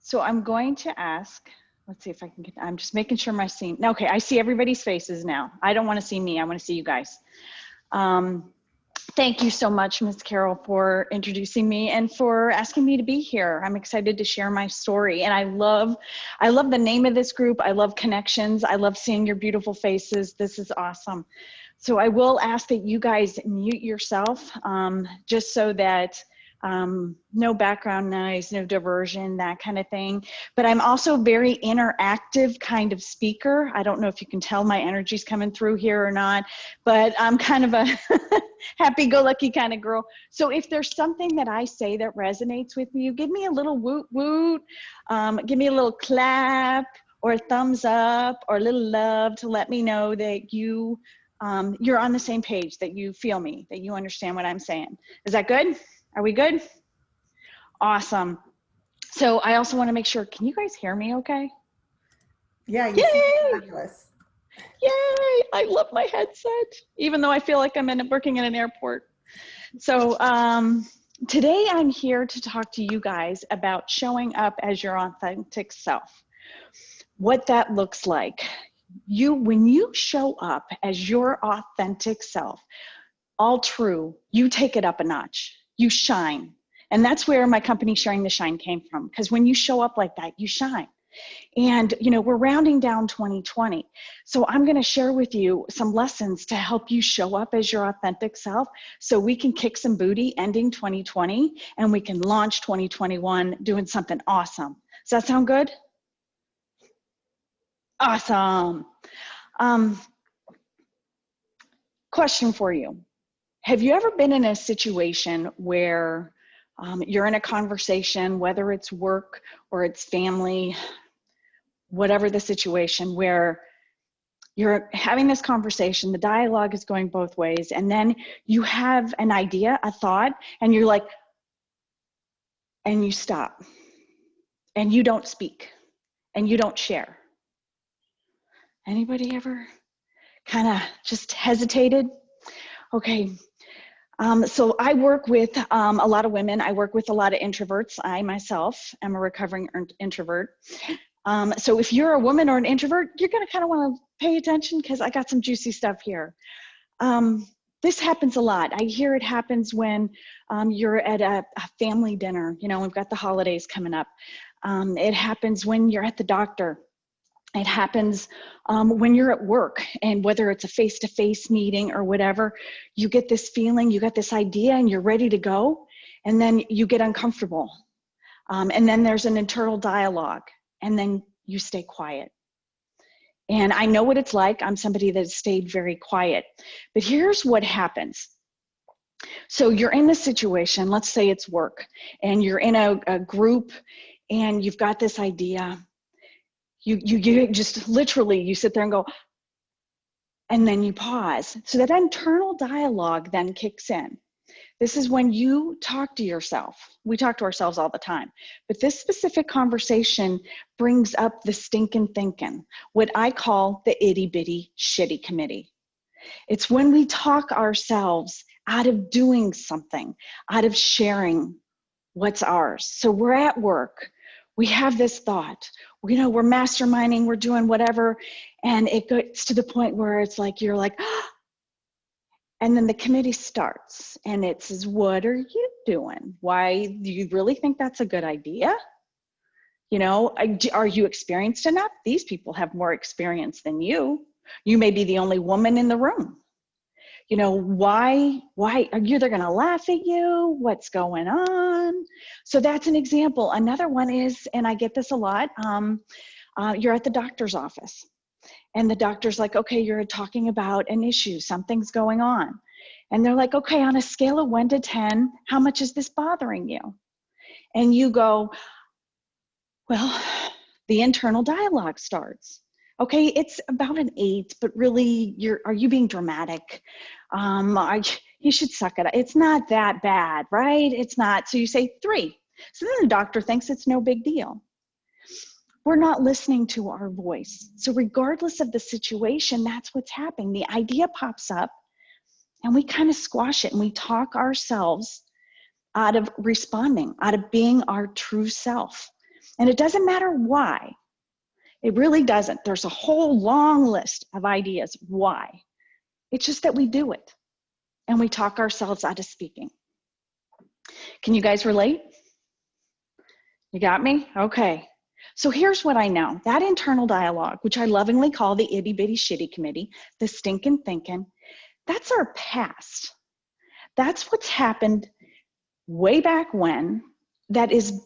So I'm going to ask, let's see if I can get, I'm just making sure my scene, okay, I see everybody's faces now. I don't want to see me, I want to see you guys. Thank you so much, Ms. Carol, for introducing me and for asking me to be here. I'm excited to share my story. And I love the name of this group. I love connections. I love seeing your beautiful faces. This is awesome. So I will ask that you guys mute yourself, just so that no background noise, no diversion, that kind of thing. But I'm also a very interactive kind of speaker. I don't know if you can tell my energy's coming through here or not, but I'm kind of a happy-go-lucky kind of girl. So if there's something that I say that resonates with you, give me a little woot woot, give me a little clap or a thumbs up or a little love to let me know that you're on the same page, that you feel me, that you understand what I'm saying. Is that good? Are we good? Awesome. So I also want to make sure, can you guys hear me okay? Yeah, you sound fabulous. Yay! I love my headset, even though I feel like I'm working in an airport. So today I'm here to talk to you guys about showing up as your authentic self. What that looks like. When you show up as your authentic self, all true, you take it up a notch. You shine. And that's where my company Sharing the Shine came from. Because when you show up like that, you shine. And, you know, we're rounding down 2020. So I'm going to share with you some lessons to help you show up as your authentic self so we can kick some booty ending 2020 and we can launch 2021 doing something awesome. Does that sound good? Awesome. Question for you. Have you ever been in a situation where you're in a conversation, whether it's work or it's family, whatever the situation, where you're having this conversation, the dialogue is going both ways, and then you have an idea, a thought, and you're like, and you stop, and you don't speak, and you don't share? Anybody ever kind of just hesitated? Okay. So I work with a lot of women. I work with a lot of introverts. I myself am a recovering introvert. So if you're a woman or an introvert, you're going to kind of want to pay attention because I got some juicy stuff here. This happens a lot. I hear it happens when you're at a family dinner. You know, we've got the holidays coming up. It happens when you're at the doctor. It happens when you're at work, and whether it's a face-to-face meeting or whatever, you get this feeling, you got this idea and you're ready to go, and then you get uncomfortable. And then there's an internal dialogue, and then you stay quiet. And I know what it's like. I'm somebody that stayed very quiet. But here's what happens. So you're in this situation, let's say it's work, and you're in a group and you've got this idea. You just literally, you sit there and go, and then you pause. So that internal dialogue then kicks in. This is when you talk to yourself. We talk to ourselves all the time, but this specific conversation brings up the stinking thinking, what I call the itty-bitty shitty committee. It's when we talk ourselves out of doing something, out of sharing what's ours. So we're at work. We have this thought, you know, we're masterminding, we're doing whatever, and it gets to the point where it's like, you're like, and then the committee starts, and it says, what are you doing? Why do you really think that's a good idea? You know, are you experienced enough? These people have more experience than you. You may be the only woman in the room. You know, why are you, they're gonna laugh at you? What's going on? So that's an example. Another one is, and I get this a lot, you're at the doctor's office and the doctor's like, okay, you're talking about an issue, something's going on. And they're like, okay, on a scale of 1 to 10, how much is this bothering you? And you go, well, the internal dialogue starts. Okay, it's about an 8, but really, are you being dramatic? You should suck it up. It's not that bad, right? It's not. So you say 3. So then the doctor thinks it's no big deal. We're not listening to our voice. So regardless of the situation, that's what's happening. The idea pops up and we kind of squash it and we talk ourselves out of responding, out of being our true self. And it doesn't matter why. It really doesn't. There's a whole long list of ideas why. It's just that we do it and we talk ourselves out of speaking. Can you guys relate? You got me? Okay. So here's what I know. That internal dialogue, which I lovingly call the itty-bitty shitty committee, the stinking thinking, that's our past. That's what's happened way back when that is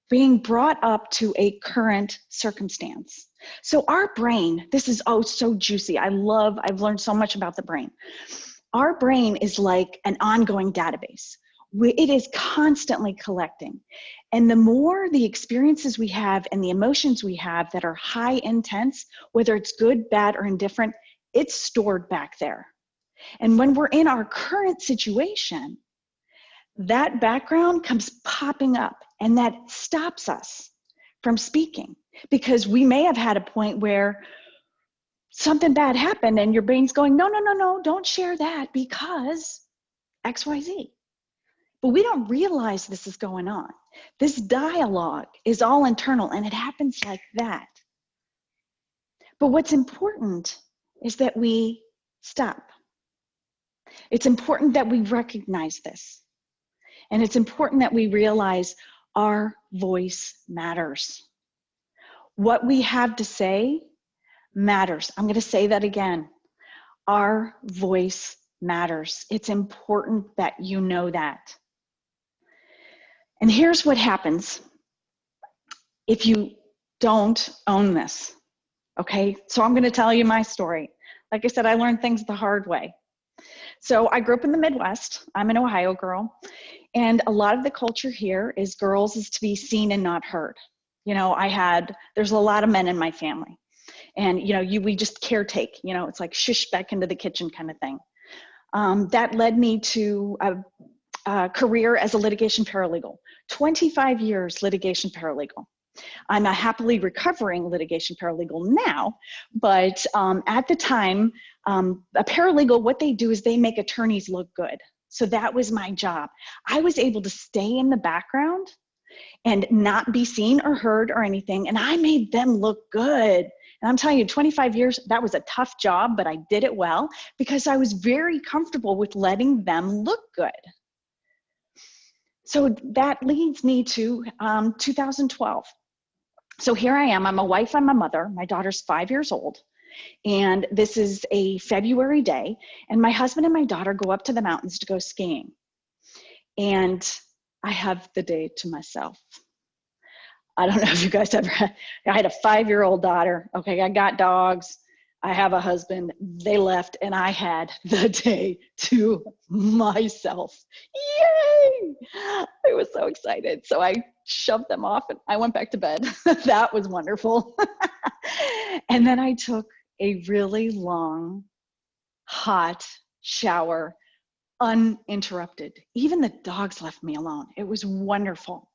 being brought up to a current circumstance. So our brain, this is so juicy. I've learned so much about the brain. Our brain is like an ongoing database. It is constantly collecting. And the more the experiences we have and the emotions we have that are high intense, whether it's good, bad, or indifferent, it's stored back there. And when we're in our current situation, that background comes popping up and that stops us from speaking, because we may have had a point where something bad happened and your brain's going, no, don't share that because XYZ. But we don't realize this is going on. This dialogue is all internal and it happens like that. But what's important is that we stop. It's important that we recognize this. And it's important that we realize our voice matters. What we have to say matters. I'm going to say that again. Our voice matters. It's important that you know that. And here's what happens if you don't own this. Okay, so I'm going to tell you my story. Like I said, I learned things the hard way. So I grew up in the Midwest. I'm an Ohio girl. And a lot of the culture here is girls is to be seen and not heard. You know, there's a lot of men in my family. And, you know, we just caretake, you know, it's like shush back into the kitchen kind of thing. That led me to a career as a litigation paralegal, 25 years litigation paralegal. I'm a happily recovering litigation paralegal now, but at the time, a paralegal, what they do is they make attorneys look good. So that was my job. I was able to stay in the background and not be seen or heard or anything, and I made them look good. And I'm telling you, 25 years, that was a tough job, but I did it well because I was very comfortable with letting them look good. So that leads me to 2012. So here I am, I'm a wife, I'm a mother, my daughter's 5 years old, and this is a February day, and my husband and my daughter go up to the mountains to go skiing. And I have the day to myself. I don't know if you guys ever had, I had a 5-year-old daughter, okay, I got dogs, I have a husband, they left, and I had the day to myself. Yay! I was so excited. So I shoved them off and I went back to bed. That was wonderful. And then I took a really long, hot shower, uninterrupted. Even the dogs left me alone. It was wonderful.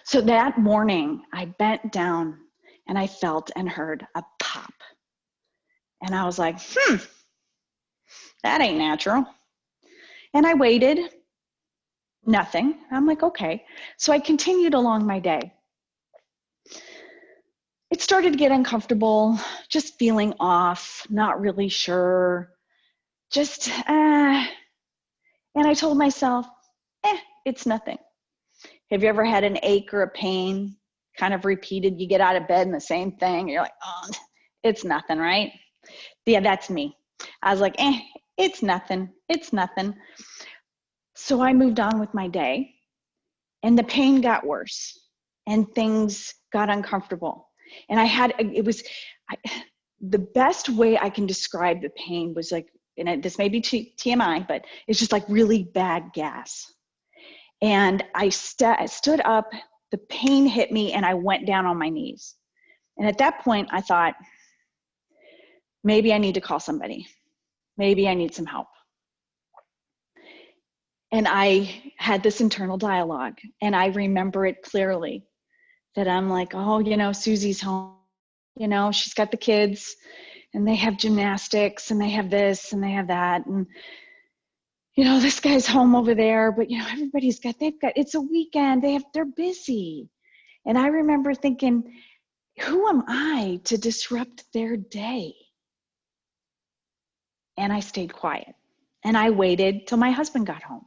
So that morning, I bent down and I felt and heard a pop. And I was like, that ain't natural. And I waited, nothing. I'm like, okay. So I continued along my day. It started to get uncomfortable, just feeling off, not really sure, and I told myself, it's nothing. Have you ever had an ache or a pain kind of repeated? You get out of bed and the same thing. You're like, oh, it's nothing, right? Yeah, that's me. I was like, it's nothing. It's nothing. So I moved on with my day and the pain got worse and things got uncomfortable. And the best way I can describe the pain was like, and this may be TMI, but it's just like really bad gas. And I stood up, the pain hit me, and I went down on my knees. And at that point, I thought, maybe I need to call somebody. Maybe I need some help. And I had this internal dialogue, and I remember it clearly that I'm like, oh, you know, Susie's home. You know, she's got the kids, and they have gymnastics, and they have this, and they have that. And you know, this guy's home over there, but you know, it's a weekend, they're busy. And I remember thinking, who am I to disrupt their day? And I stayed quiet. And I waited till my husband got home.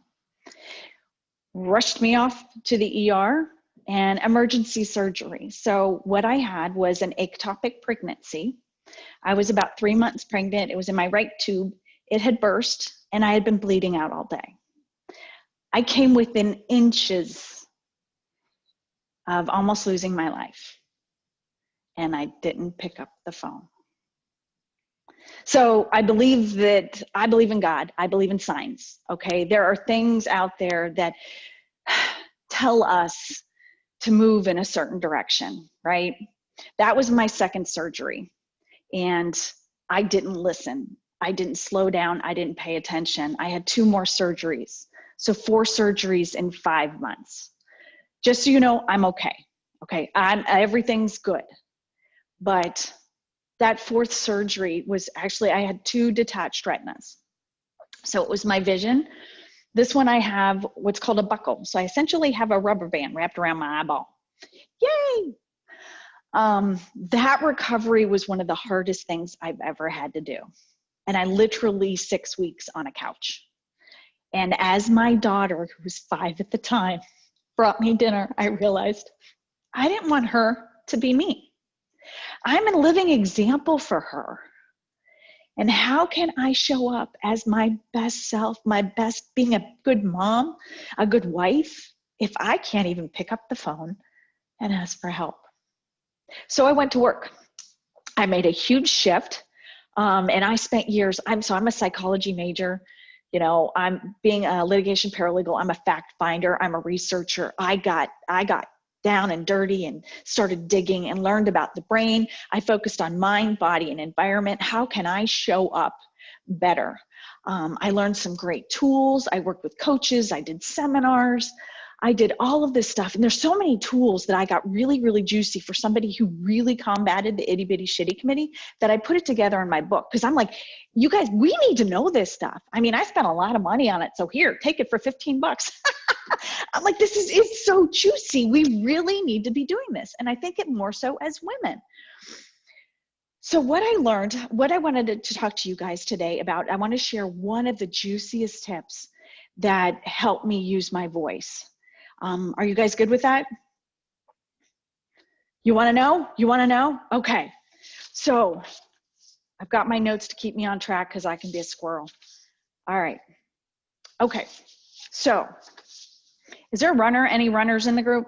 Rushed me off to the ER and emergency surgery. So what I had was an ectopic pregnancy. I was about 3 months pregnant. It was in my right tube. It had burst and I had been bleeding out all day. I came within inches of almost losing my life. And I didn't pick up the phone. So I believe in God. I believe in science. Okay. There are things out there that tell us to move in a certain direction, right? That was my second surgery. And I didn't listen. I didn't slow down. I didn't pay attention. I had 2 more surgeries. So 4 surgeries in 5 months. Just so you know, I'm okay. Okay. Everything's good. But that 4th surgery was actually, I had 2 detached retinas. So it was my vision. This one I have what's called a buckle. So I essentially have a rubber band wrapped around my eyeball. Yay! That recovery was one of the hardest things I've ever had to do. And I literally 6 weeks on a couch. And as my daughter, who was 5 at the time, brought me dinner, I realized I didn't want her to be me. I'm a living example for her. And how can I show up as my best self, my best, being a good mom, a good wife, if I can't even pick up the phone and ask for help? So I went to work. I made a huge shift. And I spent years, I'm a psychology major. You know, I'm being a litigation paralegal. I'm a fact finder. I'm a researcher. I got down and dirty and started digging and learned about the brain. I focused on mind, body, and environment. How can I show up better? I learned some great tools. I worked with coaches. I did seminars. I did all of this stuff. And there's so many tools that I got really, really juicy for somebody who really combated the itty-bitty shitty committee that I put it together in my book. Because I'm like, you guys, we need to know this stuff. I mean, I spent a lot of money on it. So here, take it for 15 bucks. I'm like, it's so juicy. We really need to be doing this. And I think it more so as women. So what I learned, what I wanted to talk to you guys today about, I want to share one of the juiciest tips that helped me use my voice. Are you guys good with that? You want to know? You want to know? Okay. So I've got my notes to keep me on track because I can be a squirrel. All right. Okay. So is there a runner? Any runners in the group?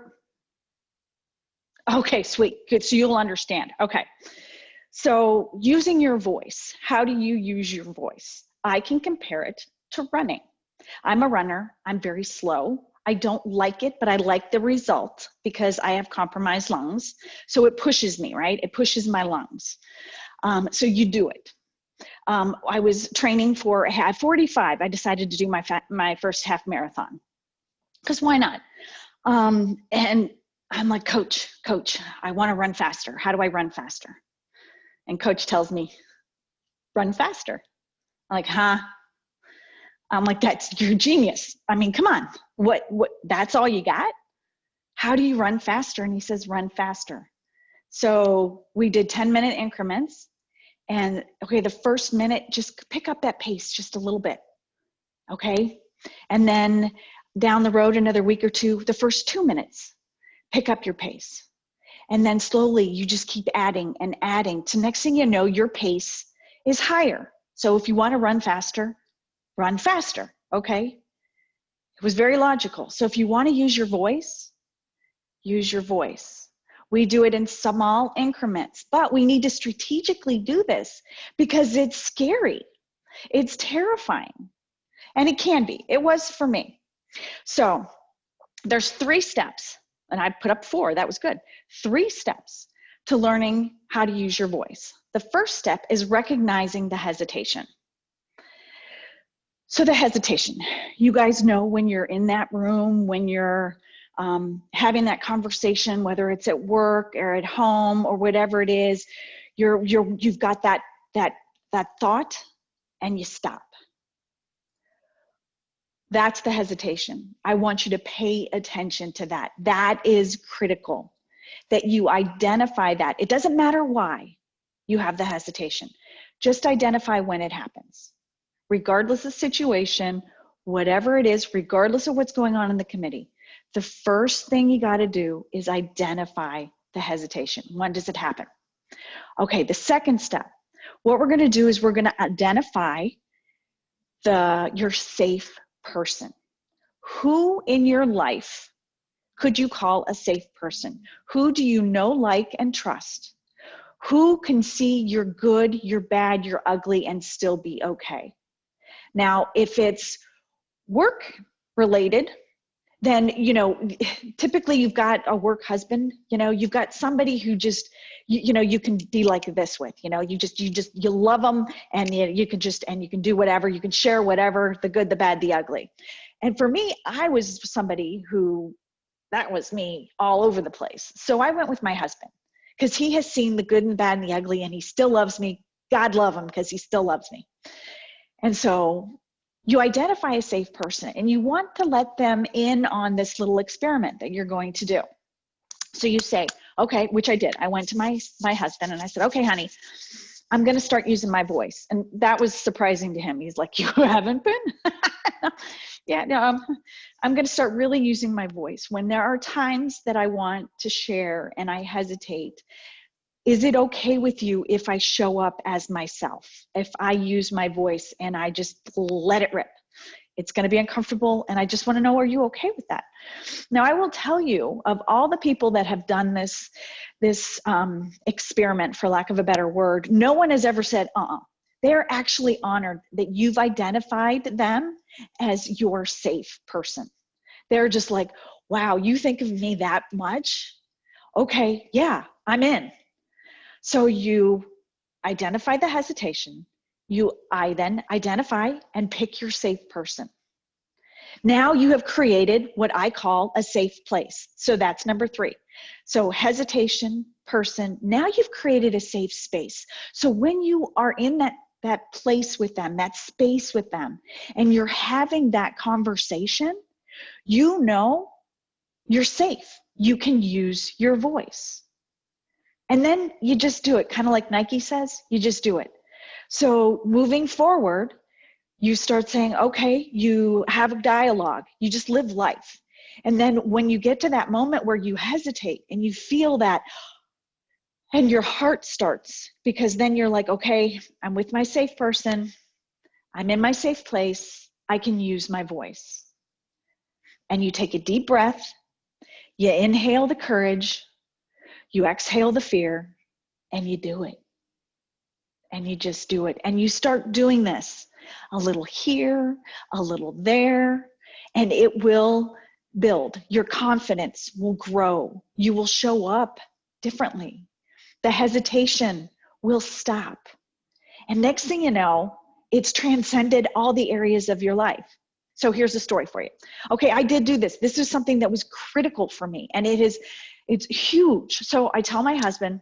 Okay, sweet. Good. So you'll understand. Okay. So using your voice, how do you use your voice? I can compare it to running. I'm a runner. I'm very slow. I don't like it, but I like the result because I have compromised lungs. So it pushes me, right? It pushes my lungs. So you do it. I was training for 45. I decided to do my first half marathon because why not? And I'm like, coach, I want to run faster. How do I run faster? And coach tells me, run faster. I'm like, huh? I'm like, that's your genius. I mean, come on, what, that's all you got? How do you run faster? And he says, run faster. So we did 10-minute increments. And okay, the first minute, just pick up that pace just a little bit. Okay. And then down the road, another week or two, the first 2 minutes, pick up your pace. And then slowly you just keep adding and adding to next thing you know, your pace is higher. So if you want to run faster, okay? It was very logical. So if you want to use your voice, use your voice. We do it in small increments, but we need to strategically do this because it's scary. It's terrifying. And it can be. It was for me. So there's 3 steps, and I put up 4. That was good. 3 steps to learning how to use your voice. The first step is recognizing the hesitation. So the hesitation, you guys know when you're in that room, when you're having that conversation, whether it's at work or at home or whatever it is, you've got that thought and you stop. That's the hesitation. I want you to pay attention to that. That is critical. that you identify that. It doesn't matter why you have the hesitation. Just identify when it happens. Regardless of situation, whatever it is, regardless of what's going on in the committee, the first thing you got to do is identify the hesitation. When does it happen? Okay, the second step, what we're going to do is we're going to identify your safe person. Who in your life could you call a safe person? Who do you know, like, and trust? Who can see your good, your bad, your ugly, and still be okay? Now, if it's work related, then, typically you've got a work husband, you've got somebody who just, you can be like this with, you love them, and you can do whatever, you can share whatever, the good, the bad, the ugly. And for me, I was somebody who, that was me all over the place. So I went with my husband because he has seen the good and the bad and the ugly, and he still loves me. God love him because he still loves me. And so you identify a safe person, and you want to let them in on this little experiment that you're going to do. So you say, okay, which I did. I went to my husband and I said, okay, honey, I'm going to start using my voice. And that was surprising to him. He's like, you haven't been? Yeah, no, I'm going to start really using my voice. When there are times that I want to share and I hesitate, is it okay with you if I show up as myself? If I use my voice and I just let it rip? It's going to be uncomfortable, and I just want to know, are you okay with that? Now, I will tell you, of all the people that have done this experiment, for lack of a better word, no one has ever said, They're actually honored that you've identified them as your safe person. They're just like, wow, you think of me that much? Okay, yeah, I'm in. So you identify the hesitation. I then identify and pick your safe person. Now you have created what I call a safe place. So that's number 3. So hesitation, person, now you've created a safe space. So when you are in that place with them, that space with them, and you're having that conversation, you're safe. You can use your voice. And then you just do it, kind of like Nike says, you just do it. So moving forward, you start saying, okay, you have a dialogue, you just live life. And then when you get to that moment where you hesitate and you feel that, and your heart starts, because then you're like, okay, I'm with my safe person, I'm in my safe place, I can use my voice. And you take a deep breath, you inhale the courage, you exhale the fear, and you do it. And you just do it. And you start doing this a little here, a little there, and it will build. Your confidence will grow. You will show up differently. The hesitation will stop. And next thing you know, it's transcended all the areas of your life. So here's a story for you. Okay, I did do this. This is something that was critical for me, and it's huge. So I tell my husband,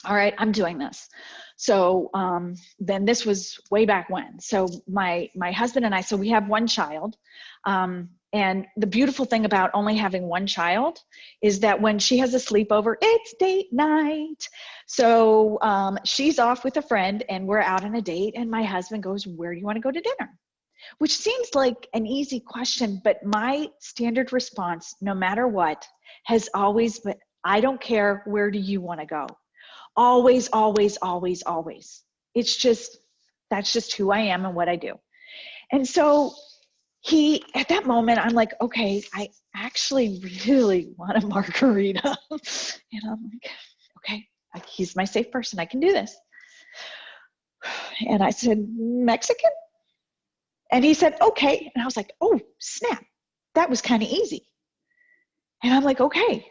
all right, I'm doing this. So then this was way back when. So my husband and I, so we have one child. And the beautiful thing about only having one child is that when she has a sleepover, it's date night. So she's off with a friend and we're out on a date, and my husband goes, where do you want to go to dinner? Which seems like an easy question, but my standard response, no matter what, has always been, I don't care, where do you want to go? Always, always, always, always. That's just who I am and what I do. And so at that moment, I'm like, okay, I actually really want a margarita. And I'm like, okay, he's my safe person. I can do this. And I said, Mexican? And he said, okay. And I was like, oh, snap. That was kind of easy. And I'm like, okay.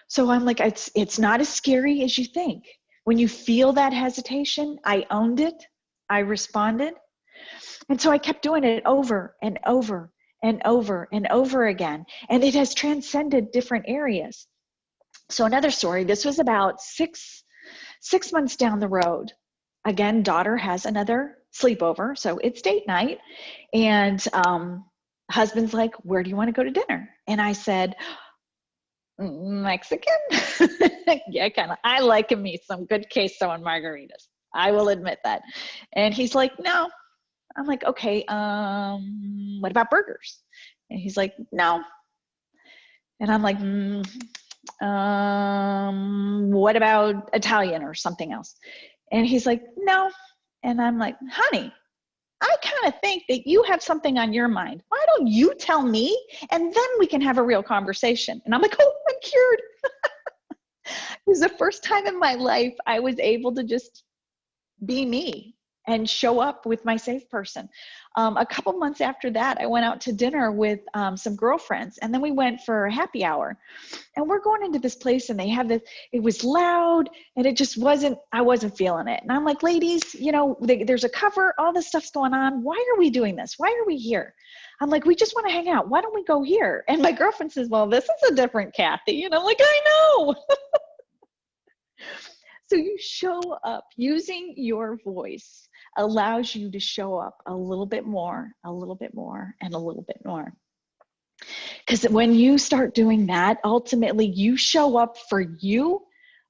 So I'm like, it's not as scary as you think. When you feel that hesitation, I owned it. I responded. And so I kept doing it over and over and over and over again. And it has transcended different areas. So another story, this was about six months down the road. Again, daughter has another sleepover. So it's date night. And husband's like, where do you want to go to dinner? And I said, Mexican? Yeah, kind of. I like me some good queso and margaritas. I will admit that. And he's like, no. I'm like, okay, what about burgers? And he's like, no. And I'm like, what about Italian or something else? And he's like, no. And I'm like, honey, I kind of think that you have something on your mind. Why don't you tell me? And then we can have a real conversation. And I'm like, oh, I'm cured. It was the first time in my life I was able to just be me and show up with my safe person. A couple months after that, I went out to dinner with some girlfriends, and then we went for a happy hour. And we're going into this place, and they have this, it was loud, and it just wasn't, I wasn't feeling it. And I'm like, ladies, you know, there's a cover, all this stuff's going on. Why are we doing this? Why are we here? I'm like, we just want to hang out. Why don't we go here? And my girlfriend says, well, this is a different Cathy. And I'm like, I know. So you show up. Using your voice allows you to show up a little bit more, a little bit more, and a little bit more. Because when you start doing that, ultimately you show up for you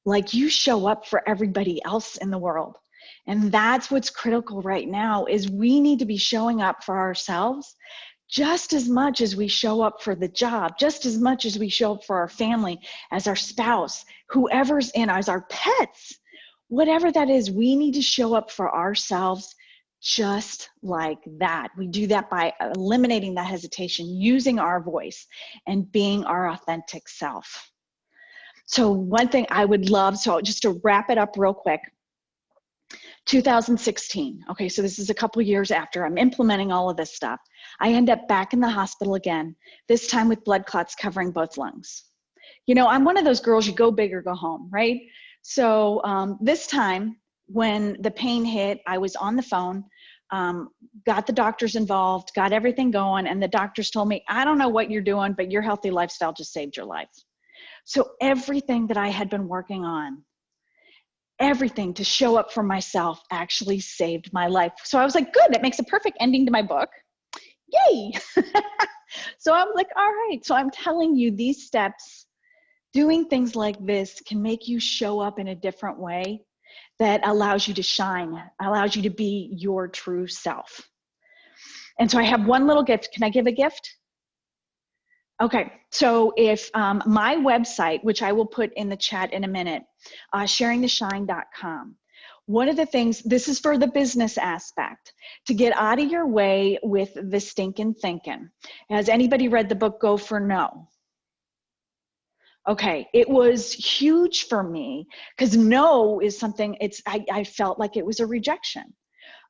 like you show up for everybody else in the world. And that's what's critical right now, is we need to be showing up for ourselves just as much as we show up for the job, just as much as we show up for our family, as our spouse, whoever's in, as our pets, whatever that is. We need to show up for ourselves just like that. We do that by eliminating the hesitation, using our voice, and being our authentic self. So one thing I would love, so just to wrap it up real quick, 2016. Okay, so this is a couple years after I'm implementing all of this stuff. I end up back in the hospital again, this time with blood clots covering both lungs. You know, I'm one of those girls, you go big or go home, right? So this time when the pain hit, I was on the phone, got the doctors involved, got everything going, and the doctors told me, I don't know what you're doing, but your healthy lifestyle just saved your life. So everything that I had been working on, everything to show up for myself, actually saved my life. So I was like, good, that makes a perfect ending to my book. Yay. So I'm like, all right. So I'm telling you, these steps, doing things like this, can make you show up in a different way that allows you to shine, allows you to be your true self. And so I have one little gift. Can I give a gift? Okay, so if my website, which I will put in the chat in a minute, sharingtheshine.com. One of the things, this is for the business aspect, to get out of your way with the stinking thinking. Has anybody read the book Go for No? Okay, it was huge for me because no is something, I felt like it was a rejection.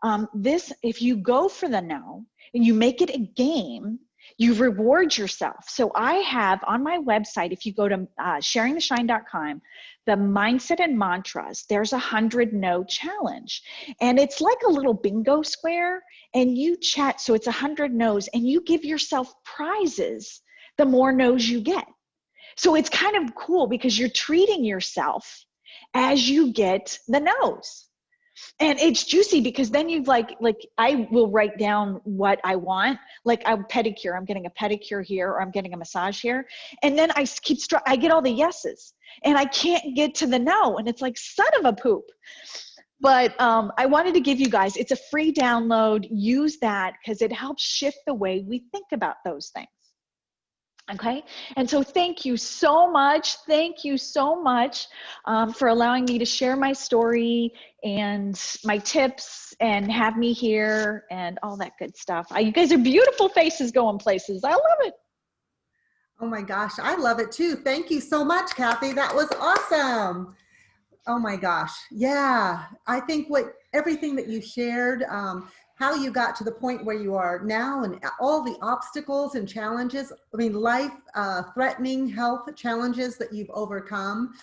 If you go for the no and you make it a game, you reward yourself. So I have on my website, if you go to sharingtheshine.com, the mindset and mantras, there's 100 no challenge. And it's like a little bingo square, and you chat, so it's 100 no's, and you give yourself prizes the more no's you get. So it's kind of cool because you're treating yourself as you get the no's. And it's juicy because then you've like I will write down what I want, like a pedicure, I'm getting a pedicure here, or I'm getting a massage here. And then I I get all the yeses and I can't get to the no. And it's like, son of a poop. But I wanted to give you guys, it's a free download. Use that because it helps shift the way we think about those things. Okay, and so thank you so much. Thank you so much for allowing me to share my story and my tips and have me here and all that good stuff. You guys are beautiful faces going places. I love it. Oh my gosh, I love it too. Thank you so much, Cathy. That was awesome. Oh my gosh. Yeah, I think everything that you shared, how you got to the point where you are now, and all the obstacles and challenges, I mean, life threatening health challenges that you've overcome.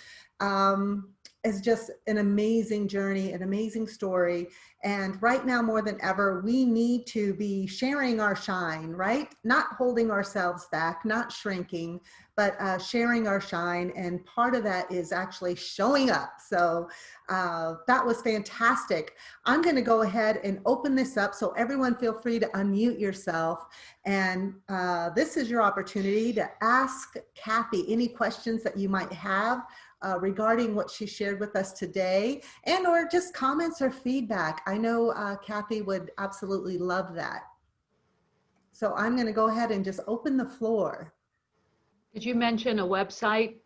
is just an amazing journey, an amazing story. And right now, more than ever, we need to be sharing our shine, right? Not holding ourselves back, not shrinking, but sharing our shine. And part of that is actually showing up. So that was fantastic. I'm going to go ahead and open this up. So everyone feel free to unmute yourself. And this is your opportunity to ask Cathy any questions that you might have regarding what she shared with us today, and or just comments or feedback. I know Cathy would absolutely love that. So I'm going to go ahead and just open the floor. Did you mention a website?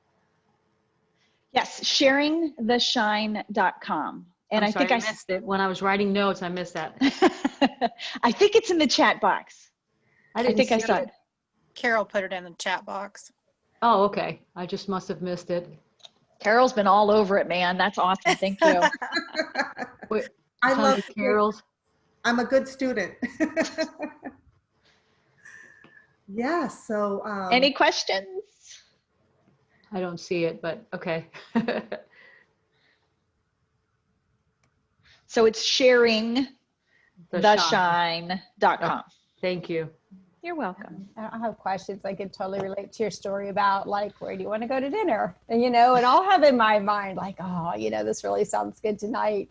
Yes, sharingtheshine.com. And I'm sorry, I missed it. When I was writing notes, I missed that. I think it's in the chat box. I think I saw it. Carol put it in the chat box. Oh, okay. I just must have missed it. Carol's been all over it, man. That's awesome. Thank you. Wait, I love Carol's. I'm a good student. Yeah, so. Any questions? I don't see it, but okay. So it's sharingtheshine.com. Thank you. You're welcome. I have questions. I could totally relate to your story about like, where do you want to go to dinner? And, you know, and I'll have in my mind like, oh, you know, this really sounds good tonight.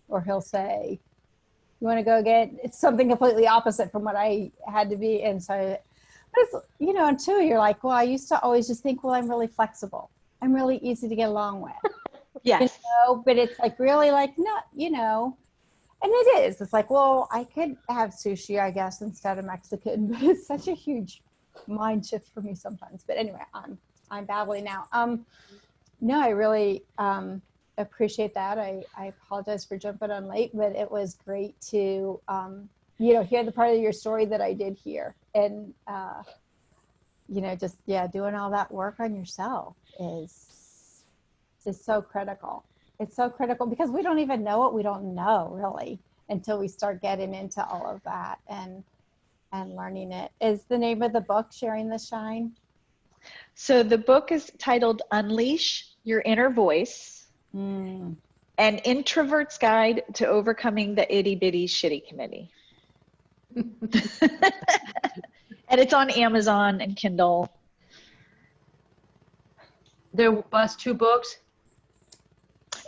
Or he'll say, you want to go get, it's something completely opposite from what I had to be. And so, but it's, you know, until you're like, well, I used to always just think, well, I'm really flexible. I'm really easy to get along with. Yes. You know, but it's like really like, not, you know, and it is. It's like, well, I could have sushi, I guess, instead of Mexican, but it's such a huge mind shift for me sometimes. But anyway, I'm babbling now. No, I really appreciate that. I apologize for jumping on late, but it was great to, you know, hear the part of your story that I did hear. And, you know, just, yeah, doing all that work on yourself is so critical. It's so critical because we don't even know what we don't know really until we start getting into all of that and learning it. Is the name of the book Sharing the Shine? So the book is titled Unleash Your Inner Voice, An Introvert's Guide to Overcoming the Itty-Bitty Shitty Committee. And it's on Amazon and Kindle. There was 2 books?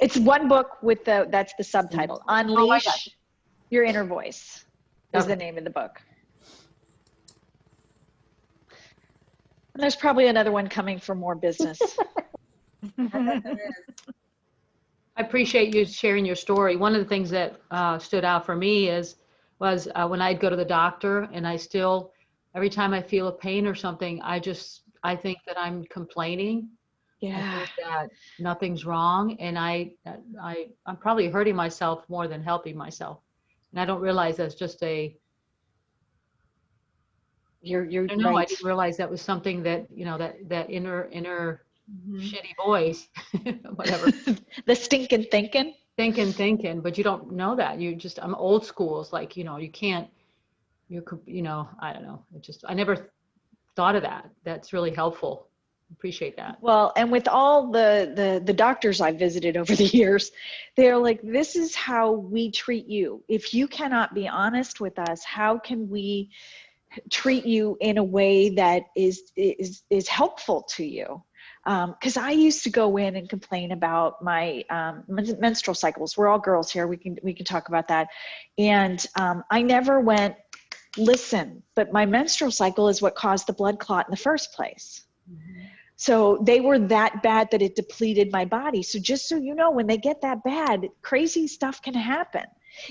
It's one book with that's the subtitle. Unleash Your Inner Voice is the name of the book. And there's probably another one coming for more business. I appreciate you sharing your story. One of the things that stood out for me was when I'd go to the doctor and I still, every time I feel a pain or something, I think that I'm complaining. Yeah. I think that nothing's wrong, and I'm probably hurting myself more than helping myself, and I don't realize that's just You're I don't know. right. I didn't realize that was something that, you know, that inner shitty voice, whatever. The stinking thinking. Thinking, but you don't know that. I'm old school. It's like, you know, you can't, you know, I don't know. I never thought of that. That's really helpful. Appreciate that. Well, and with all the doctors I've visited over the years, they're like, this is how we treat you. If you cannot be honest with us, how can we treat you in a way that is helpful to you? Because I used to go in and complain about my menstrual cycles. We're all girls here. We can talk about that. And I never went, listen, but my menstrual cycle is what caused the blood clot in the first place. So they were that bad that it depleted my body. So just so you know, when they get that bad, crazy stuff can happen.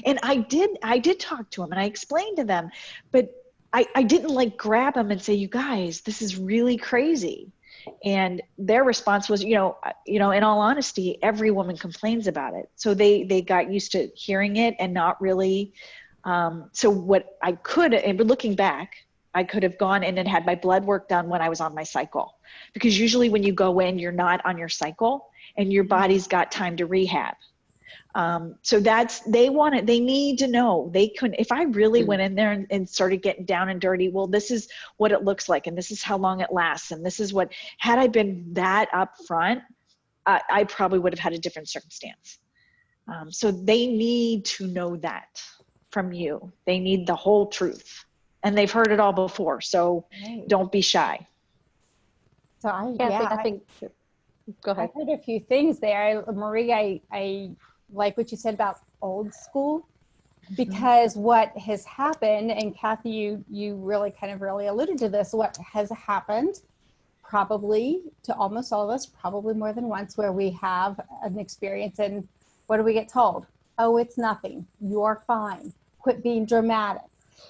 And I did talk to them and I explained to them, but I didn't like grab them and say, you guys, this is really crazy. And their response was, you know, in all honesty, every woman complains about it. So they got used to hearing it and not really. So what I could, and looking back, I could have gone in and had my blood work done when I was on my cycle, because usually when you go in, you're not on your cycle and your body's got time to rehab. So they need to know. They couldn't, if I really went in there and started getting down and dirty, well, this is what it looks like, and this is how long it lasts, and this is what, had I been that up front, I probably would have had a different circumstance. So they need to know that from you. They need the whole truth, and they've heard it all before. So Right. don't be shy. So I, Kathy, yeah, I think, go I ahead. heard a few things there. Marie, I like what you said about old school, because what has happened, and Kathy, you really kind of really alluded to this, what has happened probably to almost all of us, probably more than once, where we have an experience and what do we get told? Oh, it's nothing. You're fine. Quit being dramatic.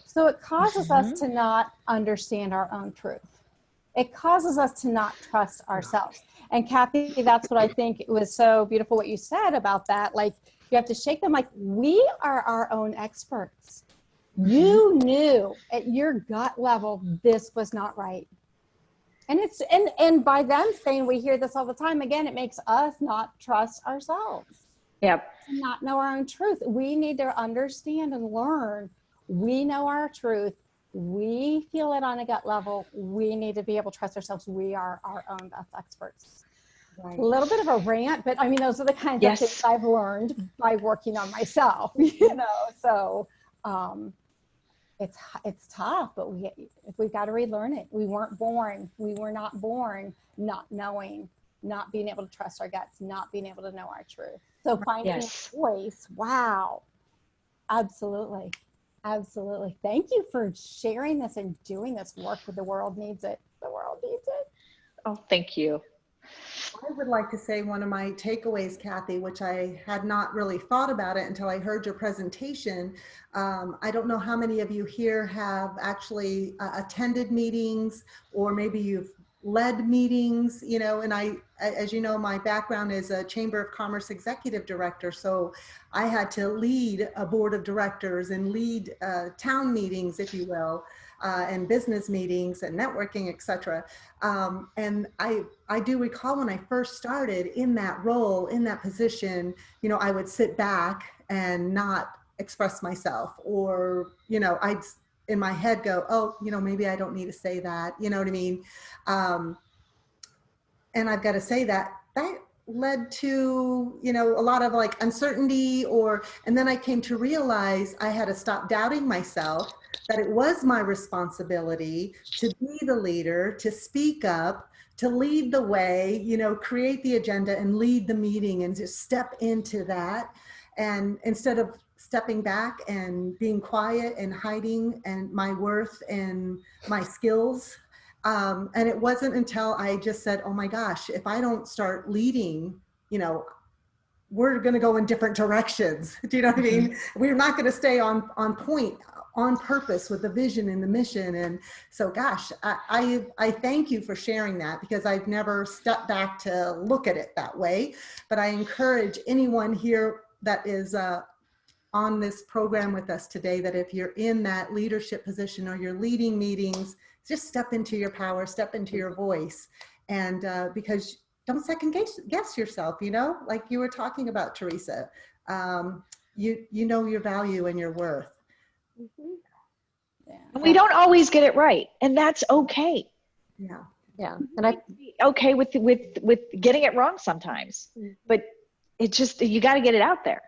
So it causes us to not understand our own truth. It causes us to not trust ourselves. And Kathy, that's what I think it was so beautiful what you said about that. Like, you have to shake them like, we are our own experts. You knew at your gut level this was not right. And it's and by them saying, we hear this all the time, again, it makes us not trust ourselves. Yep. To not know our own truth. We need to understand and learn. We know our truth. We feel it on a gut level. We need to be able to trust ourselves. We are our own best experts. Right. A little bit of a rant, but I mean, those are the kinds of things I've learned by working on myself, you know, so it's tough, but we've got to relearn it. We were not born not knowing, not being able to trust our guts, not being able to know our truth. So finding a voice, wow, absolutely. Absolutely. Thank you for sharing this and doing this work. The world needs it. The world needs it. Oh, thank you. I would like to say one of my takeaways, Kathy, which I had not really thought about it until I heard your presentation. I don't know how many of you here have actually attended meetings, or maybe you've led meetings, you know, and as you know, my background is a Chamber of Commerce Executive Director. So I had to lead a board of directors and lead town meetings, if you will, and business meetings and networking, etc. And I do recall when I first started in that role, in that position, you know, I would sit back and not express myself, or, you know, I'd in my head go, oh, you know, maybe I don't need to say that, you know what I mean? And I've got to say that led to, you know, a lot of like uncertainty, and then I came to realize I had to stop doubting myself, that it was my responsibility to be the leader, to speak up, to lead the way, you know, create the agenda and lead the meeting and just step into that. And instead of stepping back and being quiet and hiding and my worth and my skills. And it wasn't until I just said, oh my gosh, if I don't start leading, you know, we're going to go in different directions. Do you know what I mean? We're not going to stay on point, on purpose with the vision and the mission. And so, gosh, I thank you for sharing that, because I've never stepped back to look at it that way. But I encourage anyone here that is on this program with us today, that if you're in that leadership position or you're leading meetings, just step into your power, step into your voice. And because don't second guess yourself, you know, like you were talking about, Teresa. You know your value and your worth. Yeah. And we don't always get it right, and that's okay. Yeah. Yeah. And I, Okay with getting it wrong sometimes, but it just, you got to get it out there.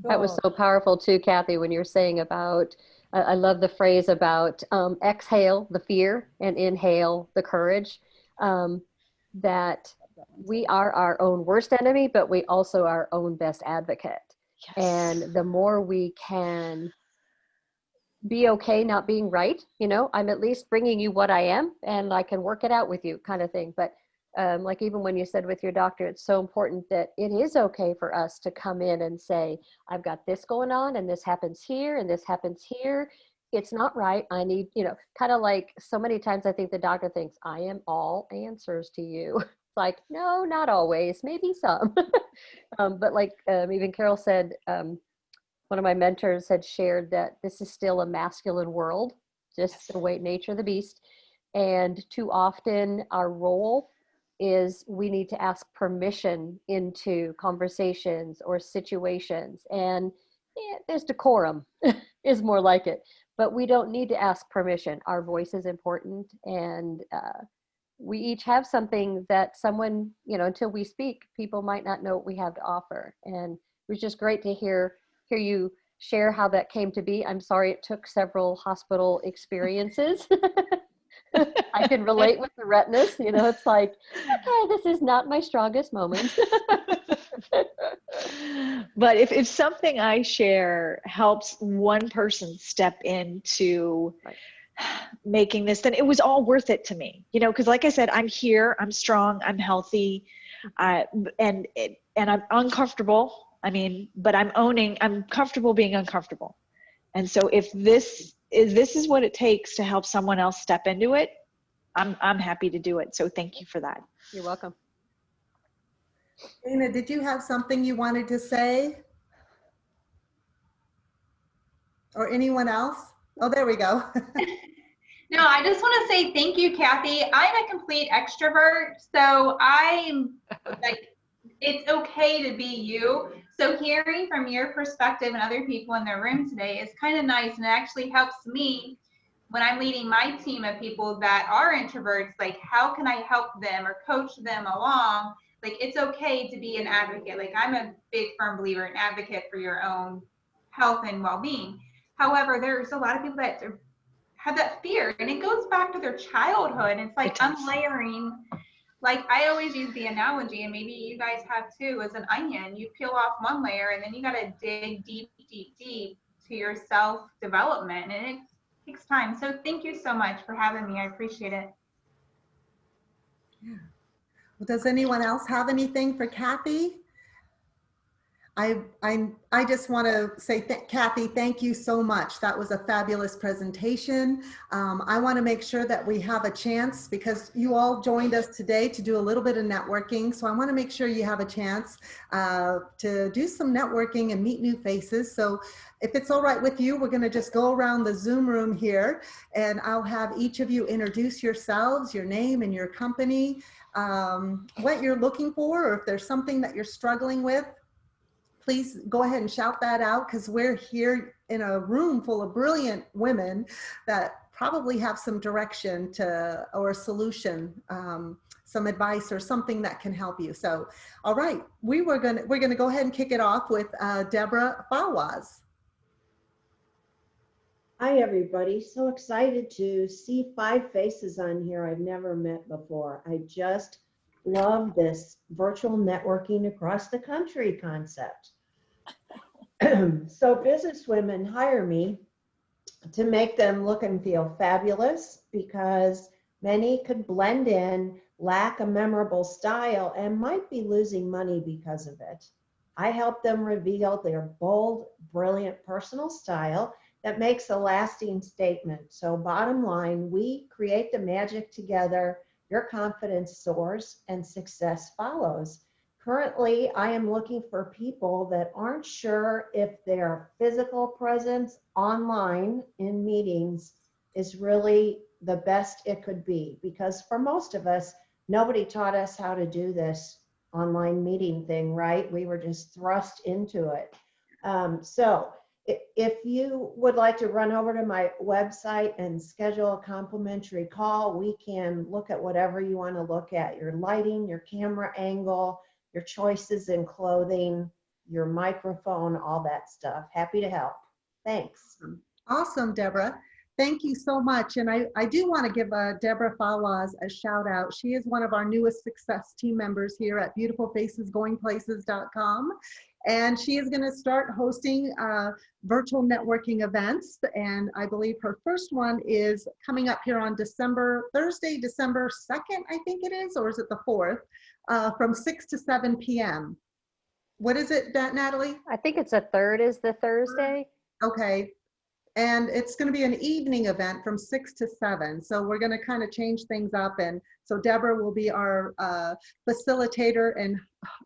that was so powerful too, Kathy, when you're saying about, I love the phrase about exhale the fear and inhale the courage, that we are our own worst enemy, but we also are our own best advocate. Yes. And the more we can be okay not being right, you know, I'm at least bringing you what I am and I can work it out with you, kind of thing. But like even when you said with your doctor, it's so important that it is okay for us to come in and say, I've got this going on and this happens here and this happens here. It's not right. I need, you know, kind of like so many times I think the doctor thinks I am all answers to you. It's like, no, not always, maybe some. But like even Carol said, one of my mentors had shared that this is still a masculine world, just the way nature of the beast. And too often our role is we need to ask permission into conversations or situations. And there's decorum is more like it, but we don't need to ask permission. Our voice is important. And we each have something that someone, until we speak, people might not know what we have to offer. And it was just great to hear you share how that came to be. I'm sorry it took several hospital experiences. I can relate with the redness. It's like, okay, this is not my strongest moment. But if something I share helps one person step into Right. making this, then it was all worth it to me, because like I said, I'm here, I'm strong, I'm healthy, and I'm uncomfortable. But I'm comfortable being uncomfortable. And so if this is what it takes to help someone else step into it, I'm happy to do it. So thank you for that. You're welcome. Dana, did you have something you wanted to say? Or anyone else? Oh, there we go. No, I just want to say thank you, Cathy. I'm a complete extrovert, so I'm like, it's okay to be you. So hearing from your perspective and other people in the room today is kind of nice, and it actually helps me when I'm leading my team of people that are introverts. Like, how can I help them or coach them along? Like, it's okay to be an advocate. Like, I'm a big firm believer in advocate for your own health and well-being. However, there's a lot of people that have that fear, and it goes back to their childhood. It's like unlayering. Like, I always use the analogy, and maybe you guys have too, as an onion. You peel off one layer, and then you got to dig deep, deep, deep to your self-development, and it takes time. So thank you so much for having me. I appreciate it. Yeah. Well, does anyone else have anything for Cathy? I just want to say, Cathy, thank you so much. That was a fabulous presentation. I want to make sure that we have a chance, because you all joined us today to do a little bit of networking. So I want to make sure you have a chance to do some networking and meet new faces. So if it's all right with you, we're going to just go around the Zoom room here, and I'll have each of you introduce yourselves, your name and your company, what you're looking for, or if there's something that you're struggling with. Please go ahead and shout that out, because we're here in a room full of brilliant women that probably have some direction or a solution, some advice or something that can help you. So, all right, we're gonna go ahead and kick it off with Deborah Fawaz. Hi, everybody. So excited to see 5 faces on here I've never met before. I just love this virtual networking across the country concept. So businesswomen hire me to make them look and feel fabulous, because many could blend in, lack a memorable style, and might be losing money because of it. I help them reveal their bold, brilliant personal style that makes a lasting statement. So bottom line, we create the magic together, your confidence soars, and success follows. Currently, I am looking for people that aren't sure if their physical presence online in meetings is really the best it could be. Because for most of us, nobody taught us how to do this online meeting thing, right? We were just thrust into it. So if you would like to run over to my website and schedule a complimentary call, we can look at whatever you want to look at, your lighting, your camera angle, your choices in clothing, your microphone, all that stuff. Happy to help. Thanks. Awesome, Deborah. Thank you so much. And I do want to give Deborah Fawaz a shout out. She is one of our newest success team members here at beautifulfacesgoingplaces.com. And she is going to start hosting virtual networking events. And I believe her first one is coming up here on Thursday, December 2nd, I think it is, or is it the 4th, from 6 to 7 p.m. What is it, Natalie? I think it's a third is the Thursday. Okay. And it's going to be an evening event from 6 to 7. So we're going to kind of change things up. And so Deborah will be our facilitator and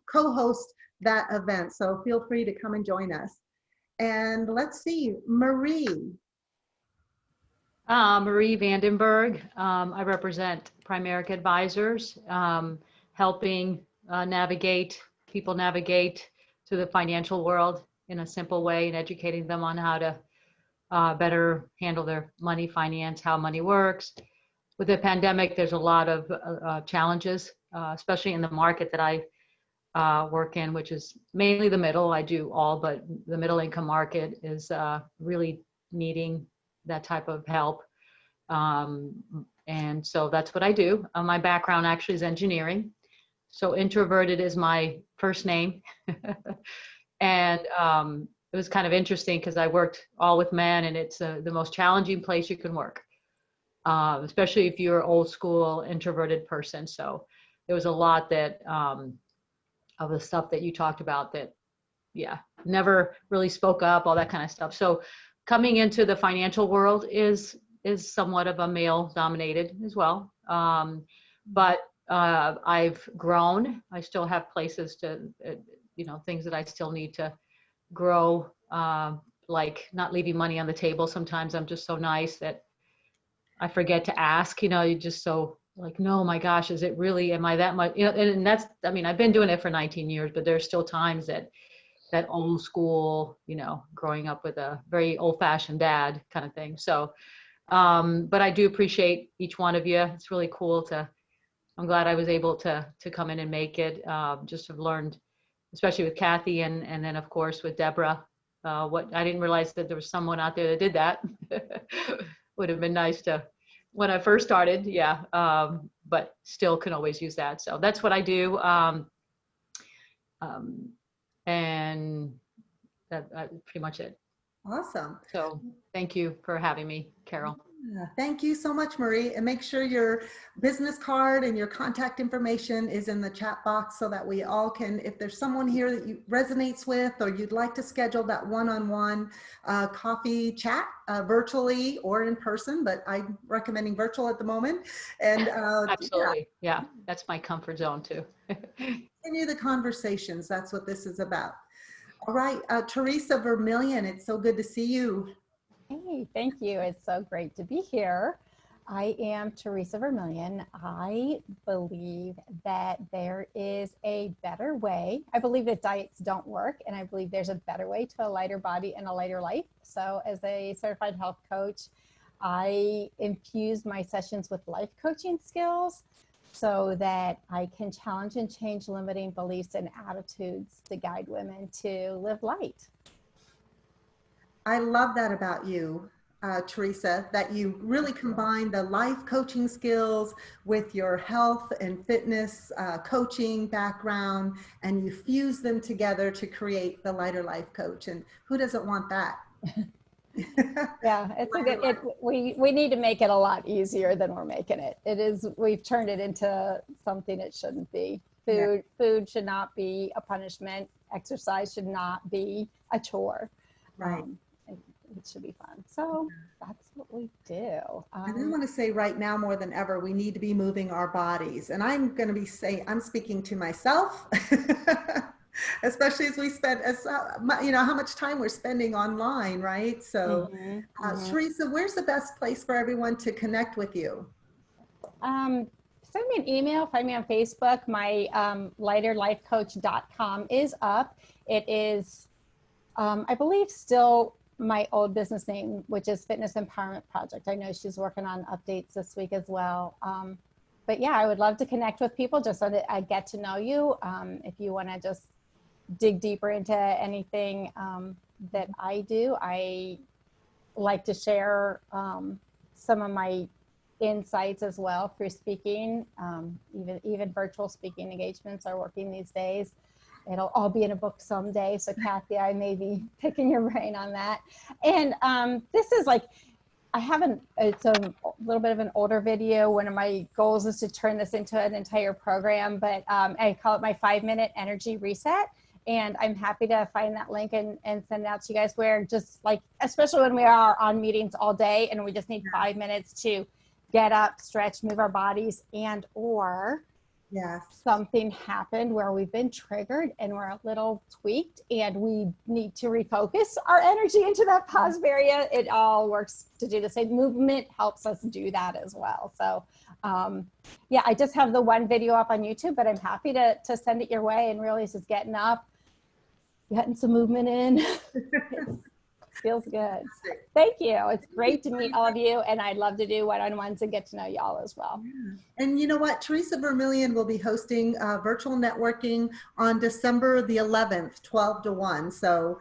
co-host that event. So feel free to come and join us. And let's see, Marie. Marie Vandenberg. I represent Primerica Advisors, helping people navigate to the financial world in a simple way, and educating them on how to better handle their money, finance, how money works, with the pandemic, there's a lot of challenges, especially in the market that I work in, which is mainly the middle. I do all, but the middle income market is really needing that type of help. And so that's what I do. My background actually is engineering. So introverted is my first name. And it was kind of interesting because I worked all with men, and it's the most challenging place you can work, especially if you're an old school introverted person. So there was a lot that of the stuff that you talked about that, yeah, never really spoke up, all that kind of stuff. So coming into the financial world is somewhat of a male dominated as well. But I've grown. I still have places to, things that I still need to grow, like not leaving money on the table. Sometimes I'm just so nice that I forget to ask, you're just so like, no, my gosh, is it really, am I that much, and that's, I mean, I've been doing it for 19 years, but there's still times that old school, growing up with a very old fashioned dad kind of thing. So, but I do appreciate each one of you. It's really cool I'm glad I was able to come in and make it. Just have learned, especially with Cathy and then of course with Deborah, what I didn't realize that there was someone out there that did that. Would have been nice to, when I first started. Yeah. But still can always use that. So that's what I do. And that's pretty much it. Awesome. So thank you for having me, Carol. Yeah, thank you so much, Marie. And make sure your business card and your contact information is in the chat box so that we all can, if there's someone here that you resonates with, or you'd like to schedule that one-on-one coffee chat virtually or in person, but I'm recommending virtual at the moment. And absolutely. Yeah, that's my comfort zone too. Continue the conversations. That's what this is about. All right, Teresa Vermillion, it's so good to see you. Hey, thank you. It's so great to be here. I am Teresa Vermillion. I believe that there is a better way. I believe that diets don't work, and I believe there's a better way to a lighter body and a lighter life. So as a certified health coach, I infuse my sessions with life coaching skills so that I can challenge and change limiting beliefs and attitudes to guide women to live light. I love that about you, Teresa, that you really combine the life coaching skills with your health and fitness coaching background, and you fuse them together to create the Lighter Life Coach. And who doesn't want that? Yeah, it's a good, we need to make it a lot easier than we're making it. We've turned it into something it shouldn't be. Food should not be a punishment. Exercise should not be a chore. Right. It should be fun. So that's what we do. And I want to say right now more than ever, we need to be moving our bodies. And I'm going to be saying, I'm speaking to myself, especially as we spend, how much time we're spending online, right? So Teresa, where's the best place for everyone to connect with you? Send me an email, find me on Facebook. My lighterlifecoach.com is up. It is, I believe, still my old business name, which is Fitness Empowerment Project. I know she's working on updates this week as well. But yeah, I would love to connect with people just so that I get to know you. If you want to just dig deeper into anything that I do, I like to share some of my insights as well through speaking. Even virtual speaking engagements are working these days. It'll all be in a book someday. So Cathy, I may be picking your brain on that. And this is like, it's a little bit of an older video. One of my goals is to turn this into an entire program, but I call it my 5-minute energy reset. And I'm happy to find that link and send it out to you guys, where just like, especially when we are on meetings all day and we just need 5 minutes to get up, stretch, move our bodies, and or something happened where we've been triggered and we're a little tweaked and we need to refocus our energy into that positive area. It all works to do the same. Movement helps us do that as well. So yeah, I just have the one video up on YouTube, but I'm happy to send it your way. And really it's just getting up, getting some movement in. Feels good. Thank you. It's great to meet all of you, and I'd love to do one-on-ones and get to know y'all as well. And you know what? Teresa Vermillion will be hosting virtual networking on December the 11th, 12 to 1. So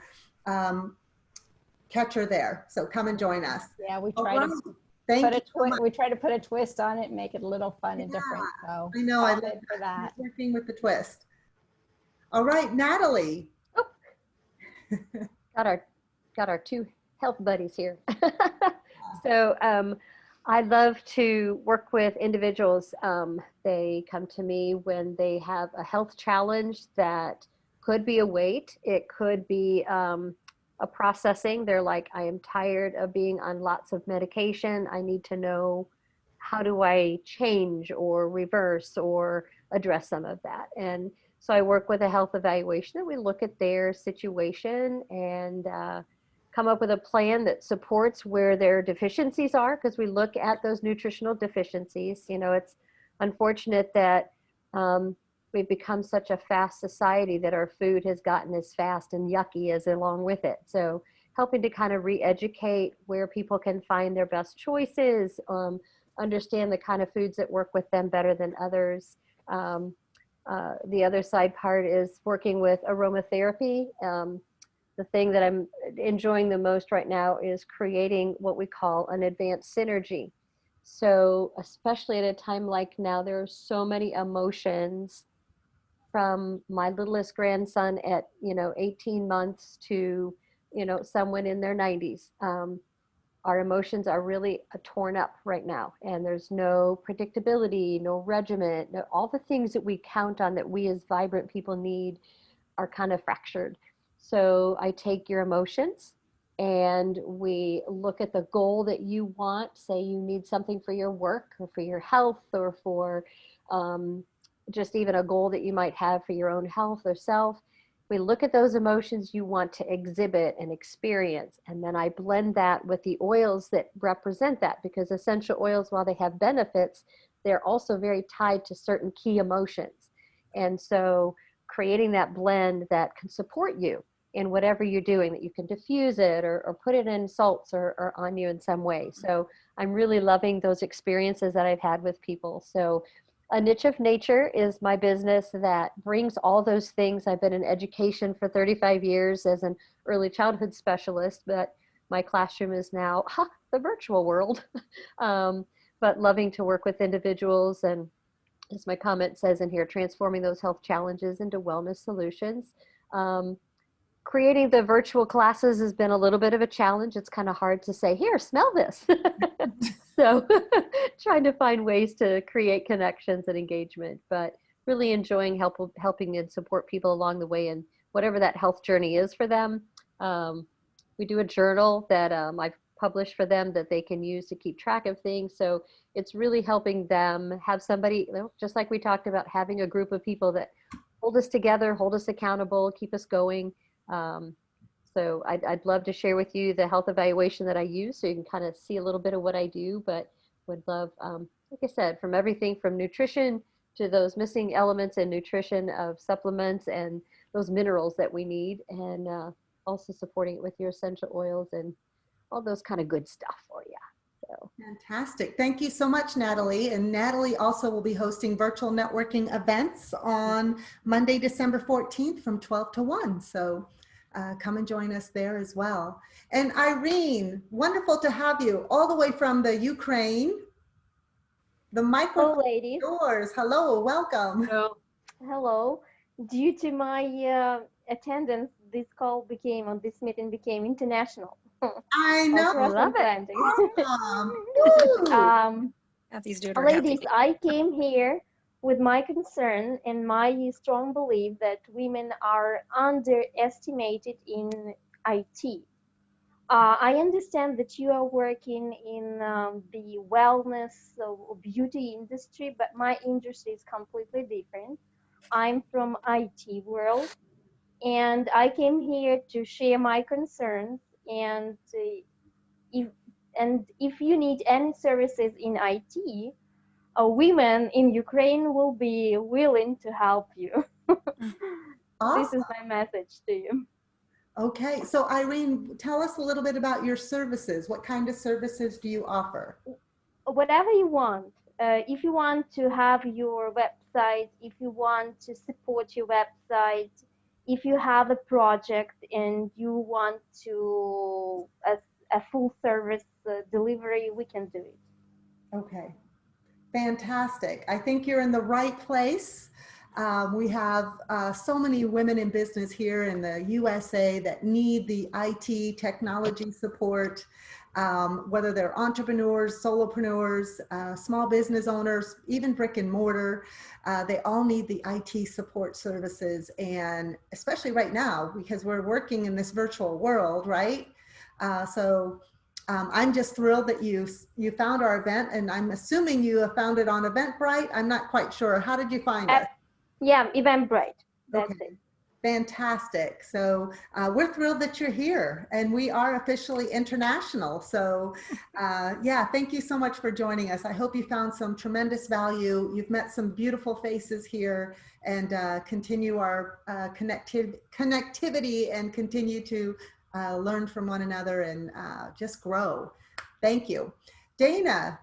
catch her there. So come and join us. Yeah, we All try right. to Thank you so much. we try to put a twist on it and make it a little fun and Yeah, different. So I know. I all love good for that. working with the twist. All right, Natalie. Got our two health buddies here. So I love to work with individuals. They come to me when they have a health challenge that could be a weight. It could be a processing. They're like, I am tired of being on lots of medication. I need to know, how do I change or reverse or address some of that? And so I work with a health evaluation, and we look at their situation and come up with a plan that supports where their deficiencies are, because we look at those nutritional deficiencies. You know, it's unfortunate that we've become such a fast society that our food has gotten as fast and yucky as along with it. So helping to kind of re-educate where people can find their best choices, understand the kind of foods that work with them better than others. The other side part is working with aromatherapy. The thing that I'm enjoying the most right now is creating what we call an advanced synergy. So especially at a time like now, there are so many emotions, from my littlest grandson at 18 months to someone in their 90s. Our emotions are really torn up right now, and there's no predictability, no regiment, all the things that we count on that we as vibrant people need are kind of fractured. So I take your emotions and we look at the goal that you want. Say you need something for your work or for your health, or for just even a goal that you might have for your own health or self. We look at those emotions you want to exhibit and experience, and then I blend that with the oils that represent that, because essential oils, while they have benefits, they're also very tied to certain key emotions. And so creating that blend that can support you in whatever you're doing, that you can diffuse it or put it in salts or on you in some way. So I'm really loving those experiences that I've had with people. So A Niche of Nature is my business that brings all those things. I've been in education for 35 years as an early childhood specialist, but my classroom is now the virtual world. But loving to work with individuals, and as my comment says in here, transforming those health challenges into wellness solutions. Creating the virtual classes has been a little bit of a challenge. It's kind of hard to say, here, smell this. So trying to find ways to create connections and engagement, but really enjoying helping and support people along the way and whatever that health journey is for them. We do a journal that I've published for them that they can use to keep track of things. So it's really helping them have somebody, just like we talked about, having a group of people that hold us together, hold us accountable, keep us going. So I'd love to share with you the health evaluation that I use, so you can kind of see a little bit of what I do, but would love, like I said, from everything from nutrition to those missing elements in nutrition of supplements and those minerals that we need, and also supporting it with your essential oils and all those kind of good stuff for you. So. Fantastic. Thank you so much, Natalie. And Natalie also will be hosting virtual networking events on Monday, December 14th from 12 to 1. So come and join us there as well. And Irene, wonderful to have you all the way from the Ukraine. The microphone is yours. Hello, welcome. Hello. Hello. Due to my attendance, this meeting became international. I know. I love it. Kathy's doing her Ladies, happy. I came here with my concern and my strong belief that women are underestimated in IT. I understand that you are working in the wellness beauty industry, but my industry is completely different. I'm from IT world, and I came here to share my concerns, and if you need any services in IT, women in Ukraine will be willing to help you. Awesome. This is my message to you. Okay, so Irene, tell us a little bit about your services. What kind of services do you offer? Whatever you want. If you want to have your website, if you want to support your website, if you have a project and you want to a full service delivery, we can do it. Okay, fantastic. I think you're in the right place. We have so many women in business here in the USA that need the IT technology support, whether they're entrepreneurs, solopreneurs, small business owners, even brick and mortar. They all need the IT support services. And especially right now, because we're working in this virtual world, right? I'm just thrilled that you found our event, and I'm assuming you have found it on Eventbrite. I'm not quite sure. How did you find us? Yeah, Eventbrite. That's Okay. it. Fantastic. So we're thrilled that you're here, and we are officially international. So yeah, thank you so much for joining us. I hope you found some tremendous value. You've met some beautiful faces here, and continue our connectivity and continue to learn from one another and just grow. Thank you. Dana.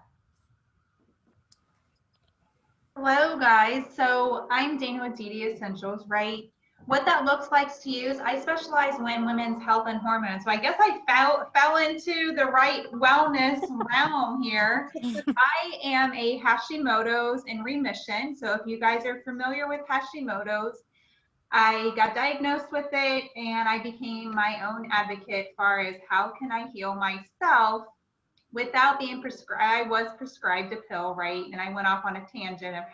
Hello, guys. So I'm Dana with DD Essentials, right? What that looks like to you is I specialize in women's health and hormones. So I guess I fell into the right wellness realm here. I am a Hashimoto's in remission. So if you guys are familiar with Hashimoto's, I got diagnosed with it and I became my own advocate as far as how can I heal myself without being prescribed. I was prescribed a pill, right? And I went off on a tangent of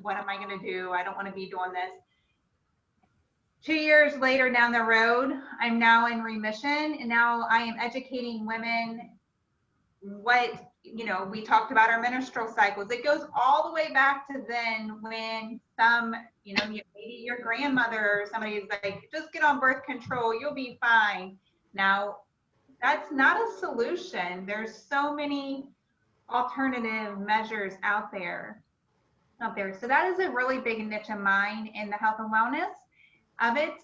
what am I going to do? I don't want to be doing this. 2 years later down the road, I'm now in remission, and now I am educating women what, we talked about our menstrual cycles. It goes all the way back to then when maybe your grandmother or somebody is like, just get on birth control, you'll be fine. Now, that's not a solution. There's so many alternative measures out there. So that is a really big niche of mine in the health and wellness of it.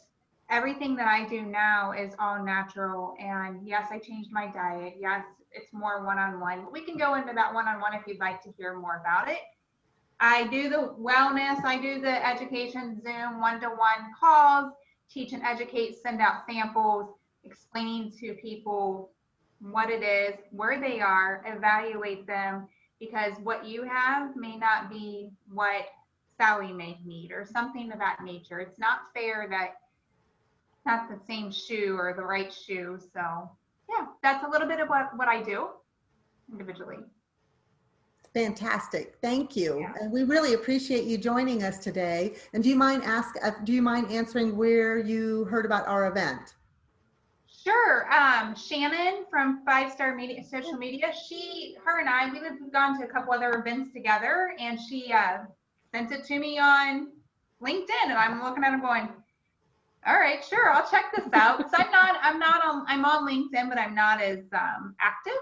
Everything that I do now is all natural. And yes, I changed my diet. Yes, it's more one-on-one. We can go into that one-on-one if you'd like to hear more about it. I do the wellness. I do the education Zoom one-to-one calls, teach and educate, send out samples, explaining to people what it is, where they are, evaluate them, because what you have may not be what Sally may need or something of that nature. It's not fair that not the same shoe or the right shoe. So yeah, that's a little bit of what I do individually. Fantastic. Thank you. And we really appreciate you joining us today. And do you mind answering where you heard about our event? Sure. Shannon from 5-Star Media, Social Media, her and I, we've gone to a couple other events together, and she sent it to me on LinkedIn, and I'm looking at it going, all right, sure, I'll check this out. Because I'm on LinkedIn, but I'm not as active.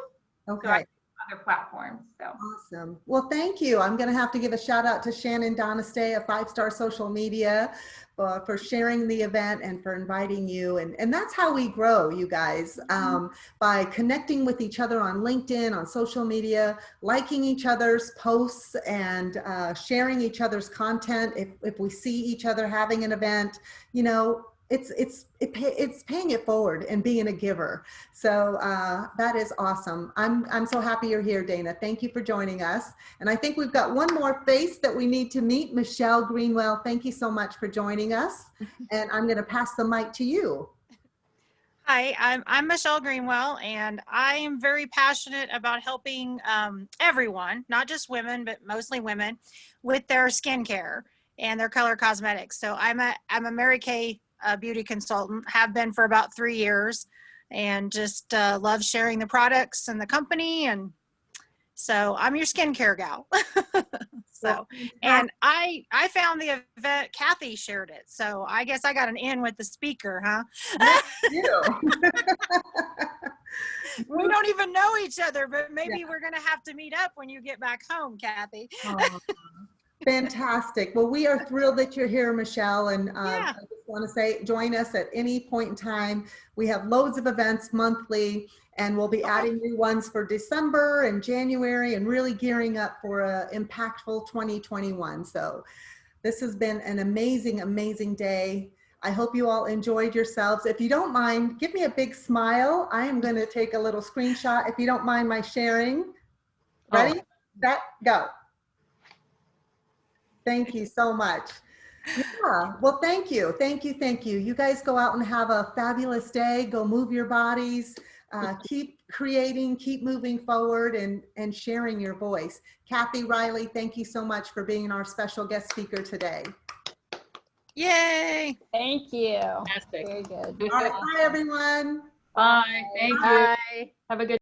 Okay. So I other platforms. So awesome. Well, thank you. I'm going to have to give a shout out to Shannon Donestay of 5-Star Social Media for sharing the event and for inviting you. And that's how we grow, you guys, by connecting with each other on LinkedIn, on social media, liking each other's posts and sharing each other's content. If we see each other having an event, it's paying it forward and being a giver. So that is awesome. I'm so happy you're here, Dana. Thank you for joining us. And I think we've got one more face that we need to meet. Michelle Greenwell, thank you so much for joining us. And I'm going to pass the mic to you. Hi, I'm Michelle Greenwell, and I am very passionate about helping everyone, not just women, but mostly women, with their skincare and their color cosmetics. So I'm a Mary Kay beauty consultant, have been for about 3 years, and just love sharing the products and the company. And so I'm your skincare gal. So, and I found the event, Cathy shared it. So I guess I got an in with the speaker, huh? Yes, you. We don't even know each other, but maybe we're going to have to meet up when you get back home, Cathy. Fantastic. Well, we are thrilled that you're here, Michelle. And Yeah. I just want to say, join us at any point in time. We have loads of events monthly, and we'll be adding new ones for December and January, and really gearing up for a impactful 2021. So this has been an amazing, amazing day. I hope you all enjoyed yourselves. If you don't mind, give me a big smile. I am going to take a little screenshot if you don't mind my sharing. Ready, set, go. Thank you so much. Yeah, well, thank you. Thank you. Thank you. You guys go out and have a fabulous day. Go move your bodies. Keep creating, keep moving forward, and sharing your voice. Cathy Reilly, thank you so much for being our special guest speaker today. Yay. Thank you. Fantastic. Very good. All right, bye everyone. Bye. Thank you. Bye. Have a good